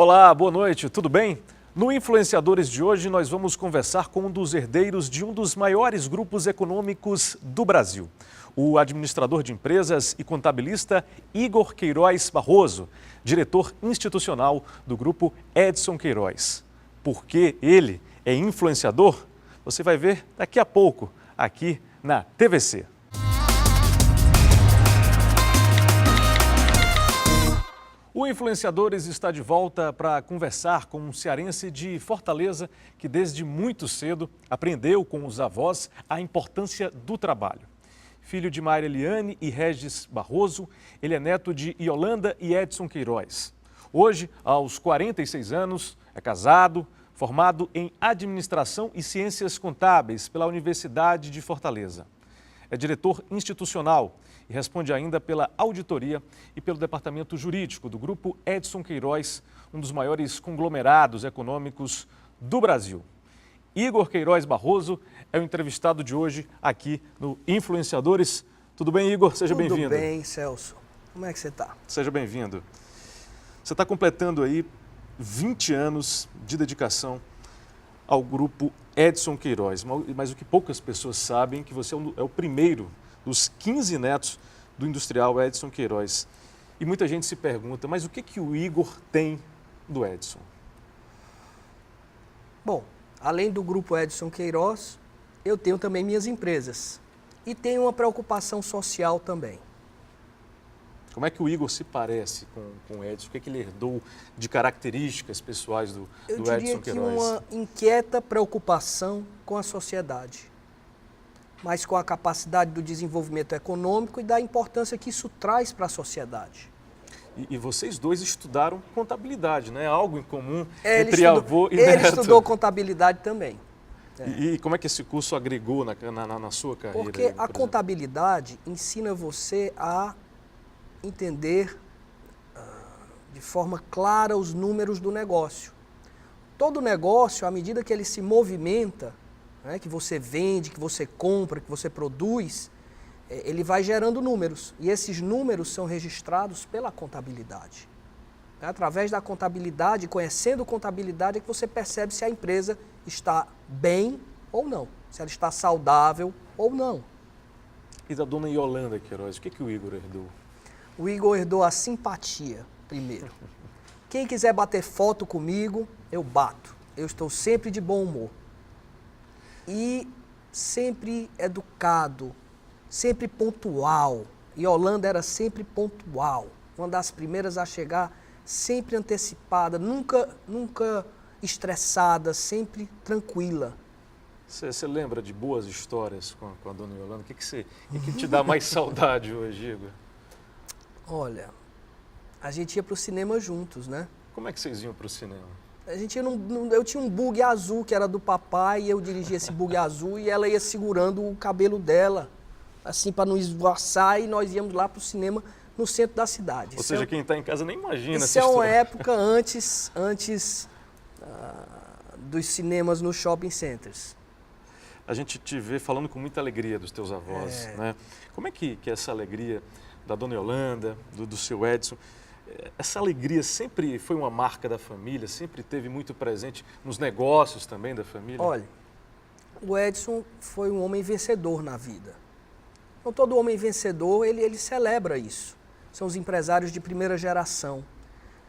Olá, boa noite, tudo bem? No Influenciadores de hoje nós vamos conversar com um dos herdeiros de um dos maiores grupos econômicos do Brasil. O administrador de empresas e contabilista Igor Queiroz Barroso, diretor institucional do grupo Edson Queiroz. Por que ele é influenciador? Você vai ver daqui a pouco, aqui na TVC. O Influenciadores está de volta para conversar com um cearense de Fortaleza que desde muito cedo aprendeu com os avós a importância do trabalho. Filho de Maria Eliane e Regis Barroso, ele é neto de Yolanda e Edson Queiroz. Hoje, aos 46 anos, é casado, formado em Administração e Ciências Contábeis pela Universidade de Fortaleza. É diretor institucional e responde ainda pela auditoria e pelo departamento jurídico do Grupo Edson Queiroz, um dos maiores conglomerados econômicos do Brasil. Igor Queiroz Barroso é o entrevistado de hoje aqui no Influenciadores. Tudo bem, Igor? Seja bem-vindo. Tudo bem, Celso. Como é que você está? Seja bem-vindo. Você está completando aí 20 anos de dedicação ao Grupo Edson Queiroz, mas o que poucas pessoas sabem é que você é o primeiro dos 15 netos do industrial Edson Queiroz. E muita gente se pergunta, mas o que o Igor tem do Edson? Bom, além do Grupo Edson Queiroz, eu tenho também minhas empresas e tenho uma preocupação social também. Como é que o Igor se parece com o Edson? O que ele herdou de características pessoais do Edson Queiroz? Eu diria que uma inquieta preocupação com a sociedade, mas com a capacidade do desenvolvimento econômico e da importância que isso traz para a sociedade. E vocês dois estudaram contabilidade, né? Algo em comum entre avô e neto. Ele estudou contabilidade também. E como é que esse curso agregou na sua carreira? Porque a contabilidade ensina você a entender de forma clara os números do negócio. Todo negócio, à medida que ele se movimenta, né, que você vende, que você compra, que você produz, ele vai gerando números. E esses números são registrados pela contabilidade. Através da contabilidade, conhecendo contabilidade, é que você percebe se a empresa está bem ou não, se ela está saudável ou não. E da dona Yolanda Queiroz, o que o Igor herdou? O Igor herdou a simpatia, primeiro. Quem quiser bater foto comigo, eu bato. Eu estou sempre de bom humor. E sempre educado, sempre pontual. Yolanda era sempre pontual. Uma das primeiras a chegar, sempre antecipada, nunca estressada, sempre tranquila. Você lembra de boas histórias com a dona Yolanda? O que te dá mais saudade hoje, Igor? Olha, a gente ia para o cinema juntos, né? Como é que vocês iam para o cinema? Eu tinha um bug azul que era do papai, e eu dirigia esse bug azul e ela ia segurando o cabelo dela, assim para não esvoaçar, e nós íamos lá para o cinema no centro da cidade. Ou seja, quem está em casa nem imagina. Isso é uma época antes dos cinemas nos shopping centers. A gente te vê falando com muita alegria dos teus avós, né? Como é que é essa alegria da dona Yolanda, do seu Edson? Essa alegria sempre foi uma marca da família, sempre teve muito presente nos negócios também da família? Olha, o Edson foi um homem vencedor na vida. Então, todo homem vencedor, ele celebra isso. São os empresários de primeira geração.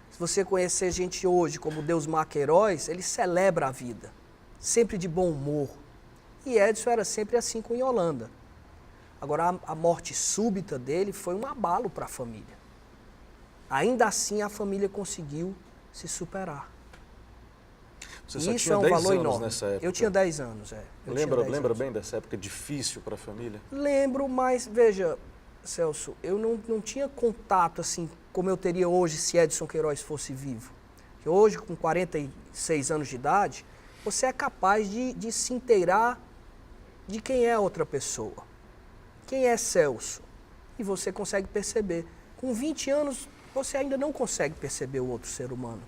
Se você conhecer gente hoje como Deusmar Queiroz, ele celebra a vida, sempre de bom humor. E Edson era sempre assim com Yolanda. Agora, a morte súbita dele foi um abalo para a família. Ainda assim, a família conseguiu se superar. Você só Isso tinha é um 10 valor anos enorme. nessa época? Eu tinha 10 anos, Lembra bem dessa época difícil para a família? Lembro, mas veja, Celso, eu não tinha contato assim como eu teria hoje se Edson Queiroz fosse vivo. Que hoje, com 46 anos de idade, você é capaz de se inteirar de quem é outra pessoa. Quem é Celso? E você consegue perceber. Com 20 anos, você ainda não consegue perceber o outro ser humano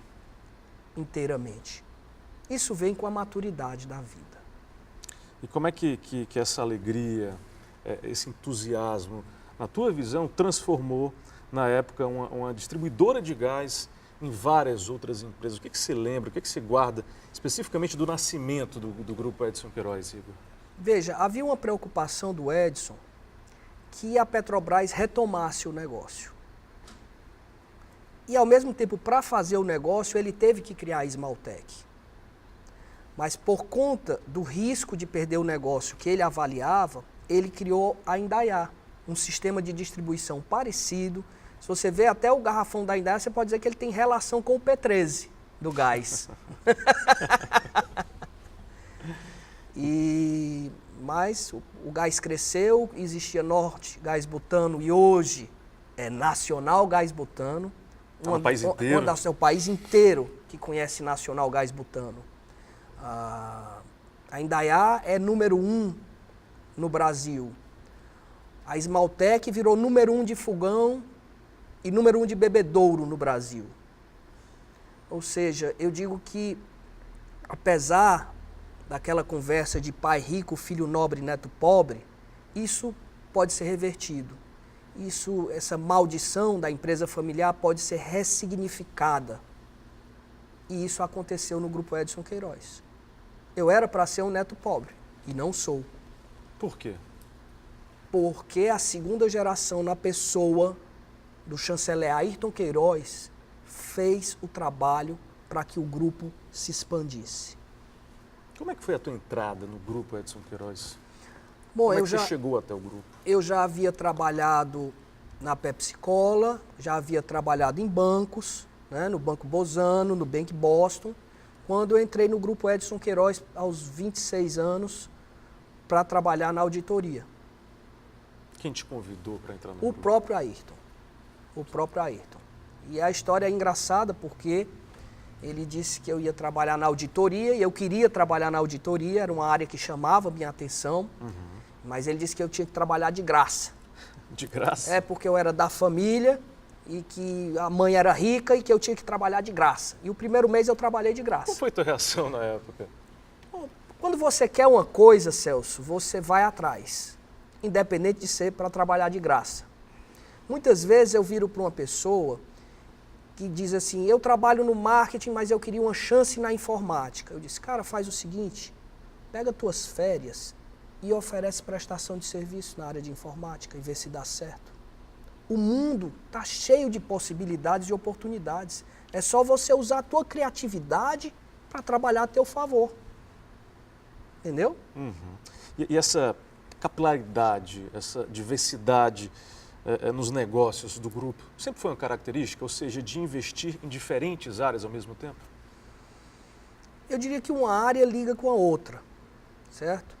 inteiramente. Isso vem com a maturidade da vida. E como é que essa alegria, esse entusiasmo, na tua visão, transformou, na época, uma distribuidora de gás em várias outras empresas. O que você lembra, o que você guarda especificamente do nascimento do Grupo Edson Queiroz, Igor? Veja, havia uma preocupação do Edson que a Petrobras retomasse o negócio. E, ao mesmo tempo, para fazer o negócio, ele teve que criar a Esmaltec. Mas, por conta do risco de perder o negócio que ele avaliava, ele criou a Indaiá, um sistema de distribuição parecido. Se você vê até o garrafão da Indaiá, você pode dizer que ele tem relação com o P13 do gás. Mas o gás cresceu, existia Norte Gás Butano e hoje é Nacional Gás Butano. O país inteiro. É o país inteiro que conhece Nacional Gás Butano. A Indaiá é número 1 no Brasil. A Esmaltec virou número 1 de fogão e número 1 de bebedouro no Brasil. Ou seja, eu digo que, apesar daquela conversa de pai rico, filho nobre, neto pobre, isso pode ser revertido. Essa maldição da empresa familiar pode ser ressignificada. E isso aconteceu no Grupo Edson Queiroz. Eu era para ser um neto pobre, e não sou. Por quê? Porque a segunda geração, na pessoa do chanceler Ayrton Queiroz, fez o trabalho para que o grupo se expandisse. Como é que foi a tua entrada no Grupo Edson Queiroz? Bom, Como é que você chegou até o grupo? Eu já havia trabalhado na Pepsi Cola, já havia trabalhado em bancos, né, no Banco Bozano, no Bank Boston, quando eu entrei no Grupo Edson Queiroz aos 26 anos para trabalhar na auditoria. Quem te convidou para entrar no grupo? O próprio Ayrton. O próprio Ayrton. E a história é engraçada porque ele disse que eu ia trabalhar na auditoria e eu queria trabalhar na auditoria, era uma área que chamava minha atenção, mas ele disse que eu tinha que trabalhar de graça. De graça? É, porque eu era da família e que a mãe era rica e que eu tinha que trabalhar de graça. E o primeiro mês eu trabalhei de graça. Qual foi a tua reação na época? Quando você quer uma coisa, Celso, você vai atrás, independente de ser para trabalhar de graça. Muitas vezes eu viro para uma pessoa que diz assim, eu trabalho no marketing, mas eu queria uma chance na informática. Eu disse, cara, faz o seguinte, pega tuas férias e oferece prestação de serviço na área de informática e vê se dá certo. O mundo está cheio de possibilidades e oportunidades. É só você usar a tua criatividade para trabalhar a teu favor. Entendeu? E essa capilaridade, essa diversidade nos negócios do grupo, sempre foi uma característica, ou seja, de investir em diferentes áreas ao mesmo tempo? Eu diria que uma área liga com a outra, certo?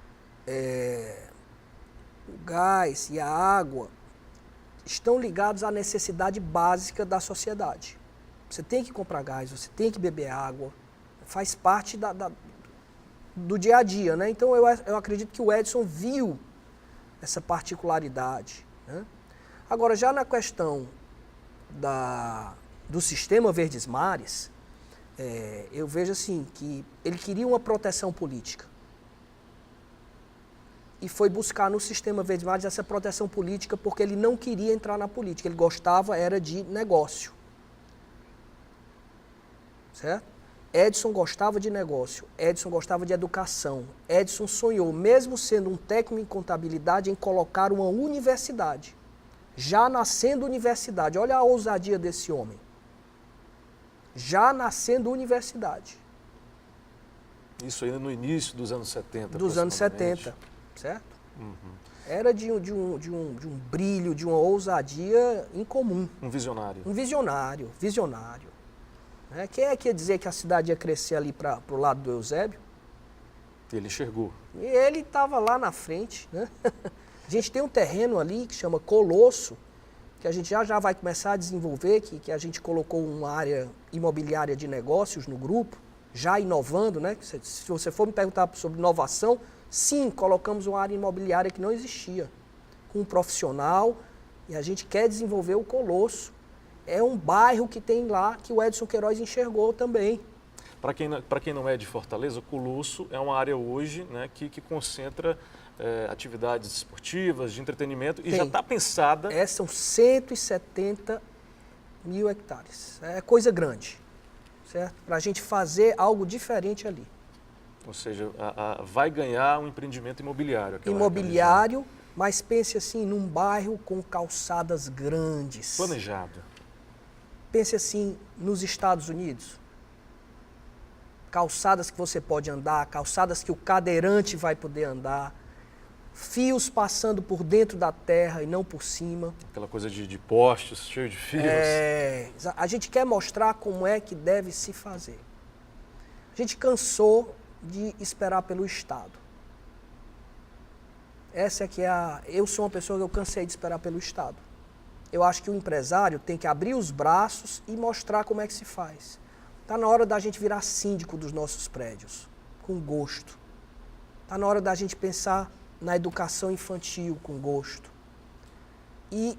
O gás e a água estão ligados à necessidade básica da sociedade. Você tem que comprar gás, você tem que beber água, faz parte do dia a dia, né? Então eu acredito que o Edson viu essa particularidade, né? Agora, já na questão do sistema Verdes Mares, eu vejo assim que ele queria uma proteção política. E foi buscar no sistema Verdes Mares essa proteção política porque ele não queria entrar na política, ele gostava era de negócio. Certo? Edson gostava de negócio, Edson gostava de educação. Edson sonhou, mesmo sendo um técnico em contabilidade, em colocar uma universidade. Já nascendo universidade, olha a ousadia desse homem. Já nascendo universidade. Isso ainda no início dos anos 70. Dos anos 70, certo? Era de um brilho, de uma ousadia incomum. Um visionário. Um visionário, visionário. Quem é que ia dizer que a cidade ia crescer ali para o lado do Eusébio? Ele enxergou. E ele estava lá na frente, né? A gente tem um terreno ali que chama Colosso, que a gente já vai começar a desenvolver, que a gente colocou uma área imobiliária de negócios no grupo, já inovando, né? Se você for me perguntar sobre inovação, sim, colocamos uma área imobiliária que não existia, com um profissional, e a gente quer desenvolver o Colosso. É um bairro que tem lá, que o Edson Queiroz enxergou também. Para quem não é de Fortaleza, o Colosso é uma área hoje, né, que concentra atividades esportivas, de entretenimento, e já está pensada... São 170 1.000 hectares. É coisa grande, certo? Para a gente fazer algo diferente ali. Ou seja, vai ganhar um empreendimento imobiliário. Imobiliário, mas pense assim, num bairro com calçadas grandes. Planejado. Pense assim, nos Estados Unidos. Calçadas que você pode andar, calçadas que o cadeirante vai poder andar, fios passando por dentro da terra e não por cima. Aquela coisa de postes, cheio de fios. A gente quer mostrar como é que deve se fazer. A gente cansou de esperar pelo Estado. Essa é que é eu sou uma pessoa que eu cansei de esperar pelo Estado. Eu acho que o empresário tem que abrir os braços e mostrar como é que se faz. Está na hora da gente virar síndico dos nossos prédios, com gosto. Está na hora da gente pensar na educação infantil com gosto. E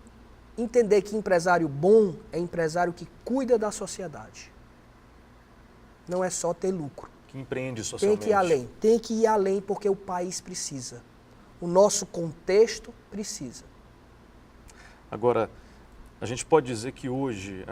entender que empresário bom é empresário que cuida da sociedade. Não é só ter lucro. Que empreende socialmente. Tem que ir além porque o país precisa. O nosso contexto precisa. Agora, a gente pode dizer que hoje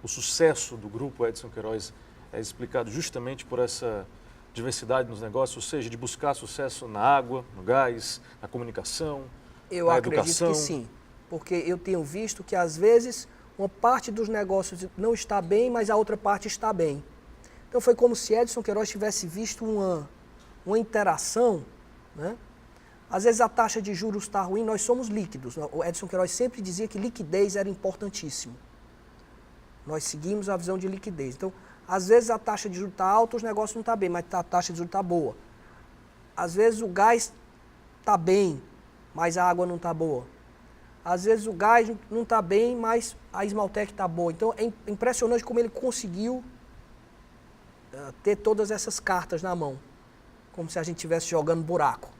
o sucesso do Grupo Edson Queiroz é explicado justamente por essa diversidade nos negócios, ou seja, de buscar sucesso na água, no gás, na comunicação, eu na acredito educação. Que sim, porque eu tenho visto que às vezes uma parte dos negócios não está bem, mas a outra parte está bem. Então foi como se Edson Queiroz tivesse visto uma interação, né? Às vezes a taxa de juros está ruim, nós somos líquidos. O Edson Queiroz sempre dizia que liquidez era importantíssimo. Nós seguimos a visão de liquidez. Então, às vezes a taxa de juros está alta, os negócios não estão bem, mas a taxa de juros está boa. Às vezes o gás está bem, mas a água não está boa. Às vezes o gás não está bem, mas a Esmaltec está boa. Então é impressionante como ele conseguiu ter todas essas cartas na mão. Como se a gente estivesse jogando buraco.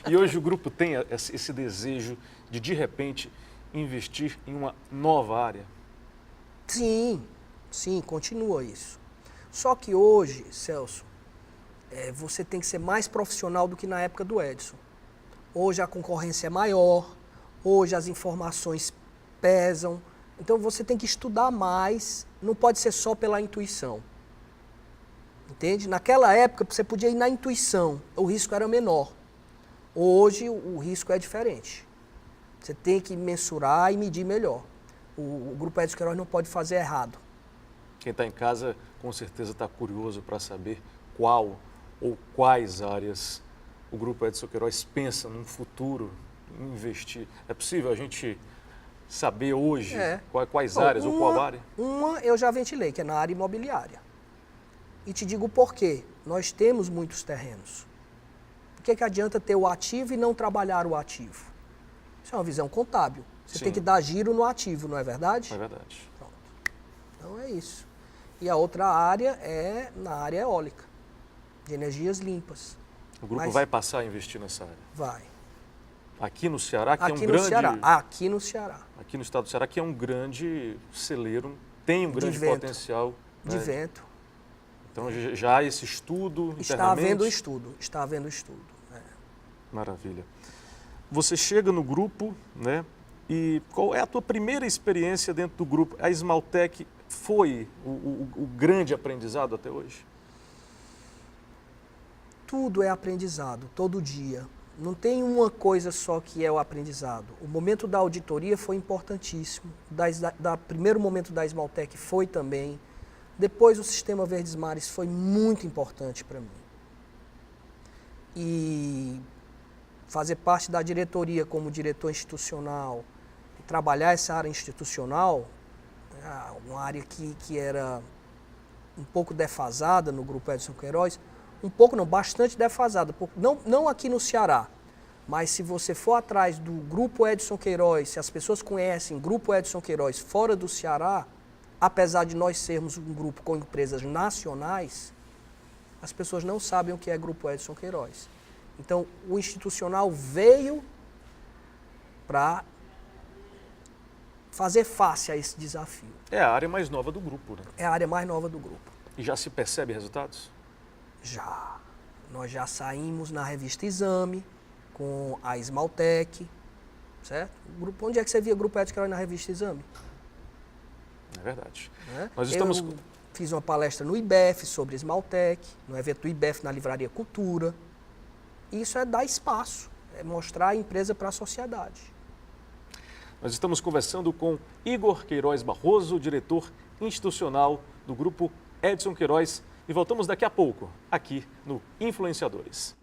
E hoje o grupo tem esse desejo de repente, investir em uma nova área? Sim, continua isso. Só que hoje, Celso, você tem que ser mais profissional do que na época do Edson. Hoje a concorrência é maior, hoje as informações pesam, então você tem que estudar mais, não pode ser só pela intuição. Entende? Naquela época você podia ir na intuição, o risco era menor. Hoje o risco é diferente. Você tem que mensurar e medir melhor. O Grupo Edson Queiroz não pode fazer errado. Quem está em casa com certeza está curioso para saber qual ou quais áreas o Grupo Edson Queiroz pensa num futuro em investir. É possível a gente saber hoje quais áreas ou qual área? Uma eu já ventilei, que é na área imobiliária. E te digo por quê. Nós temos muitos terrenos. Por que adianta ter o ativo e não trabalhar o ativo? Isso é uma visão contábil. Você tem que dar giro no ativo, não é verdade? É verdade. Pronto. Então é isso. E a outra área é na área eólica, de energias limpas. O grupo vai passar a investir nessa área? Vai. Aqui no Ceará, que aqui é um no grande... Ceará. Aqui no Ceará. Aqui no estado do Ceará, que é um grande celeiro, tem um grande potencial. De vento. Então já há esse estudo Está havendo estudo. Maravilha. Você chega no grupo, né? E qual é a tua primeira experiência dentro do grupo? A Esmaltec foi o grande aprendizado até hoje? Tudo é aprendizado, todo dia. Não tem uma coisa só que é o aprendizado. O momento da auditoria foi importantíssimo. Primeiro momento da Esmaltec foi também. Depois o Sistema Verdes Mares foi muito importante para mim. E fazer parte da diretoria como diretor institucional, trabalhar essa área institucional, uma área que era um pouco defasada no Grupo Edson Queiroz, bastante defasada, não aqui no Ceará, mas se você for atrás do Grupo Edson Queiroz, se as pessoas conhecem Grupo Edson Queiroz fora do Ceará, apesar de nós sermos um grupo com empresas nacionais, as pessoas não sabem o que é Grupo Edson Queiroz. Então, o institucional veio para fazer face a esse desafio. É a área mais nova do grupo, né? É a área mais nova do grupo. E já se percebe resultados? Já. Nós já saímos na revista Exame com a Esmaltec. certo? Onde é que você via Grupo Edson Queiroz na revista Exame? É verdade. Né? Nós estamos... Eu fiz uma palestra no IBEF sobre Esmaltec, no evento do IBEF na Livraria Cultura. Isso é dar espaço, é mostrar a empresa para a sociedade. Nós estamos conversando com Igor Queiroz Barroso, diretor institucional do Grupo Edson Queiroz, e voltamos daqui a pouco, aqui no Influenciadores.